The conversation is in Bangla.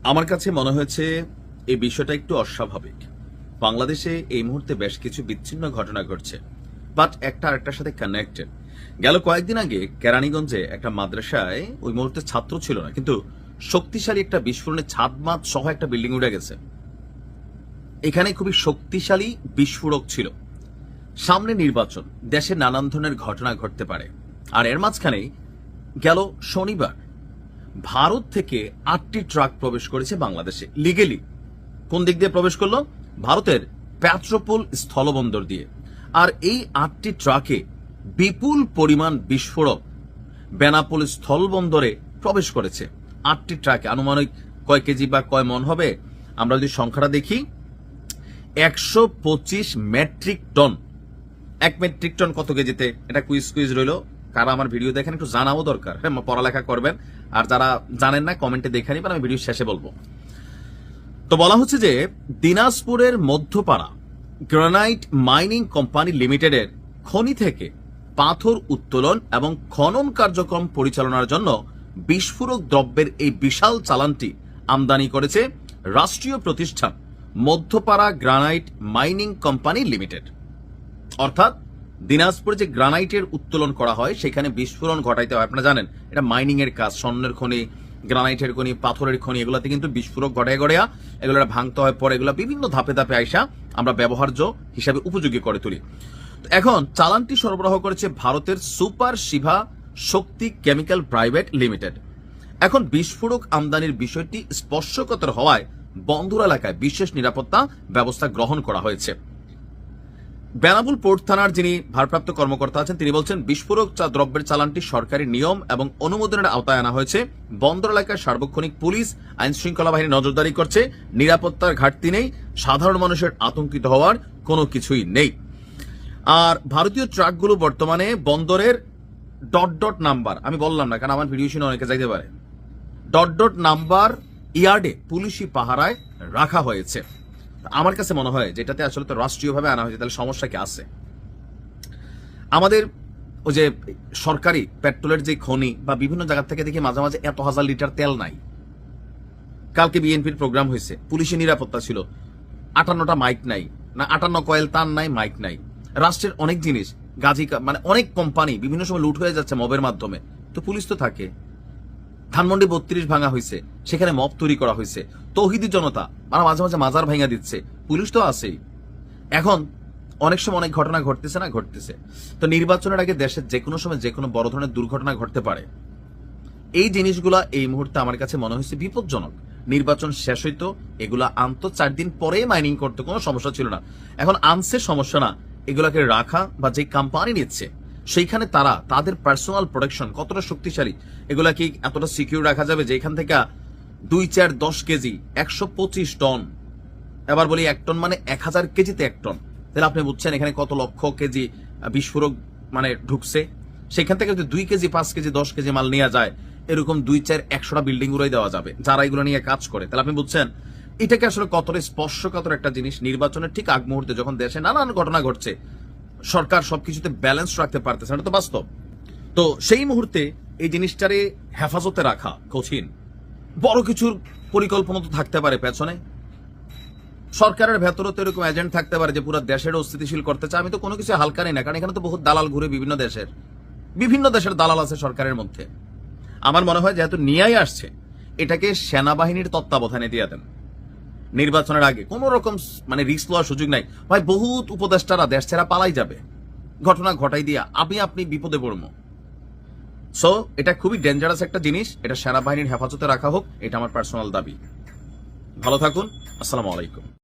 আমার কাছে মনে হয়েছে এই বিষয়টা একটু অস্বাভাবিক। বাংলাদেশে এই মুহূর্তে বেশ কিছু বিচ্ছিন্ন ঘটনা ঘটছে, বাট একটা আরেকটার সাথে কানেক্টেড। গেল কয়েকদিন আগে কেরানীগঞ্জে একটা মাদ্রাসায় ওই মুহূর্তে ছাত্র ছিল না, কিন্তু শক্তিশালী একটা বিস্ফোরণে ছাদ মাত সহ একটা বিল্ডিং উঠে গেছে। এখানে খুবই শক্তিশালী বিস্ফোরক ছিল। সামনে নির্বাচন, দেশে নানান ধরনের ঘটনা ঘটতে পারে। আর এর মাঝখানে গেল শনিবার ভারত থেকে 8টি ট্রাক প্রবেশ করেছে বাংলাদেশে লিগেলি। কোন দিক দিয়ে প্রবেশ করলো? ভারতের পেট্রোপোল স্থলবন্দর দিয়ে। আর এই 8টি ট্রাকে বিপুল পরিমাণ বিস্ফোরক বেনাপোল স্থলবন্দরে প্রবেশ করেছে। 8টি ট্রাকে আনুমানিক কয় কেজি বা কয় মন হবে আমরা যদি সংখ্যাটা দেখি, 125 মেট্রিক টন। 1 মেট্রিক টন কত কেজিতে? এটা কুইজ রইল। কারা আমার ভিডিও দেখেন একটু জানাও দরকার, হ্যাঁ, পড়ালেখা করবেন। আর যারা জানেন না কমেন্টে দেখে নিবেন, আমি ভিডিও শেষে বলবো। তো বলা হচ্ছে যে দিনাজপুরের মধ্যপাড়া গ্রানাইট মাইনিং কোম্পানি লিমিটেডের খনি থেকে পাথর উত্তোলন এবং খনন কার্যক্রম পরিচালনার জন্য বিস্ফোরক দ্রব্যের এই বিশাল চালানটি আমদানি করেছে রাষ্ট্রীয় প্রতিষ্ঠান Madhyapara granite mining company limited. অর্থাৎ দিনাজপুরে যে গ্রানাইটের উত্তোলন করা হয় সেখানে বিস্ফোরণ ঘটাইতে হয়। আপনারা জানেন এটা মাইনিং এর কাজ, স্বর্ণের খনি, গ্রানাইটের খনি, পাথরের খনি, এগুলাতে কিন্তু বিস্ফোরক ঘটায় গড়িয়া এগুলো ভাঙতে হয়, পরে এগুলো বিভিন্ন ধাপে ধাপে আইসা আমরা ব্যবহার্য হিসাবে উপযোগী করে তুলি। এখন চালানটি সরবরাহ করেছে ভারতের সুপার শিভা শক্তি কেমিক্যাল প্রাইভেট লিমিটেড। এখন বিস্ফোরক আমদানির বিষয়টি স্পর্শকাতর হওয়ায় বন্দর এলাকায় বিশেষ নিরাপত্তা ব্যবস্থা গ্রহণ করা হয়েছে। বেনাপোল পোর্ট থানার যিনি ভারপ্রাপ্ত কর্মকর্তা আছেন তিনি বলছেন, বিস্ফোরক দ্রব্যের চালানটি সরকারি নিয়ম এবং অনুমোদনের আওতায় আনা হয়েছে। বন্দর এলাকায় সার্বক্ষণিক পুলিশ আইন শৃঙ্খলা বাহিনী নজরদারি করছে। নিরাপত্তার ঘাটতি নেই, সাধারণ মানুষের আতঙ্কিত হওয়ার কোনো কিছুই নেই। আর ভারতীয় ট্রাকগুলো বর্তমানে বন্দরের ডট নাম্বার, আমি বললাম না কারণ আমার ভিডিও শুনে অনেকে যাইতে পারে, ডট নাম্বার ইয়ার্ডে পুলিশি পাহারায় রাখা হয়েছে। আমার কাছে মনে হয় যে এটাতে আসলে তো রাষ্ট্রীয়ভাবে আনা হয়েছে, তাহলে সমস্যা কি আছে? আমাদের ওই যে সরকারি পেট্রোলের যে খনি বা বিভিন্ন জায়গা থেকে দেখি মাঝে মাঝে এত হাজার লিটার তেল নাই। কালকে বিএনপির প্রোগ্রাম হয়েছে, পুলিশের নিরাপত্তা ছিল, 58টা মাইক নাই, না 58 কয়েল তার নাই, মাইক নাই। রাষ্ট্রের অনেক জিনিস গাজী মানে অনেক কোম্পানি বিভিন্ন সময় লুট হয়ে যাচ্ছে মবের মাধ্যমে, তো পুলিশ তো থাকে। ধানমন্ডি 32 ভাঙা হয়েছে, সেখানে মব তৈরি করা হয়েছে। তৌহিদি জনতা মানে মাঝে মাঝে মাজার ভাঙা দিচ্ছে, পুলিশ তো আছেই। এখন অনেক সময় অনেক ঘটনা ঘটতেছে। তো নির্বাচনের আগে দেশের যে কোনো সময় যে কোনো বড় ধরনের দুর্ঘটনা ঘটতে পারে। এই জিনিসগুলা এই মুহূর্তে আমার কাছে মনে হয়েছে বিপজ্জনক। নির্বাচন শেষ হইতো, এগুলা আনতো 4 দিন পরে মাইনিং করতে কোনো সমস্যা ছিল না। এখন আনছে সমস্যা না, এগুলাকে রাখা বা যে কোম্পানি নিচ্ছে সেইখানে তারা তাদের পার্সোনাল প্রোটেকশন কতটা শক্তিশালী, এগুলা কি এতটা সিকিউর রাখা যাবে যে এখান থেকে 2, 4, 10 কেজি 125 টন, এবার বলি 1 টন মানে 1000 কেজিতে 1 টন, তাহলে আপনি বুঝছেন এখানে কত লক্ষ কেজি বিস্ফোরক মানে ঢুকছে। সেখান থেকে যদি 2 কেজি 5 কেজি 10 কেজি মাল নেওয়া যায়, এরকম 2, 4, 100টা বিল্ডিং উড়াই দেওয়া যাবে যারা এগুলো নিয়ে কাজ করে। তাহলে আপনি বুঝছেন এটাকে আসলে কতটা স্পর্শকাতর একটা জিনিস। নির্বাচনের ঠিক আগ মুহূর্তে যখন দেশে নানান ঘটনা ঘটছে, সরকার সবকিছুতে ব্যালেন্স রাখতে পারতেছে না, এটা তো বাস্তব। তো সেই মুহূর্তে এই জিনিসটারে হেফাজতে রাখা কঠিন। বড় কিছুর পরিকল্পনা তো থাকতে পারে পেছনে, সরকারের ভেতরে তো এরকম এজেন্ট থাকতে পারে যে পুরো দেশের অস্থিতিশীল করতে চায়। আমি তো কোনো কিছু হালকা নেই না, কারণ এখানে তো বহুত দালাল ঘুরে, বিভিন্ন দেশের দালাল আছে সরকারের মধ্যে। আমার মনে হয় যেহেতু নিয়েই আসছে, এটাকে সেনাবাহিনীর তত্ত্বাবধানে দিয়ে দেন। নির্বাচনের আগে কোন রকম মানে রিস্ক লওয়ার সুযোগ নাই ভাই। বহুত উপদেষ্টারা দেশ ছেড়া পালাই যাবে, ঘটনা ঘটাই দিয়া আপনি বিপদে পড়বো। সো এটা খুবই ডেঞ্জারাস একটা জিনিস, এটা সেনাবাহিনীর হেফাজতে রাখা হোক, এটা আমার পার্সোনাল দাবি। ভালো থাকুন, আসসালামু আলাইকুম।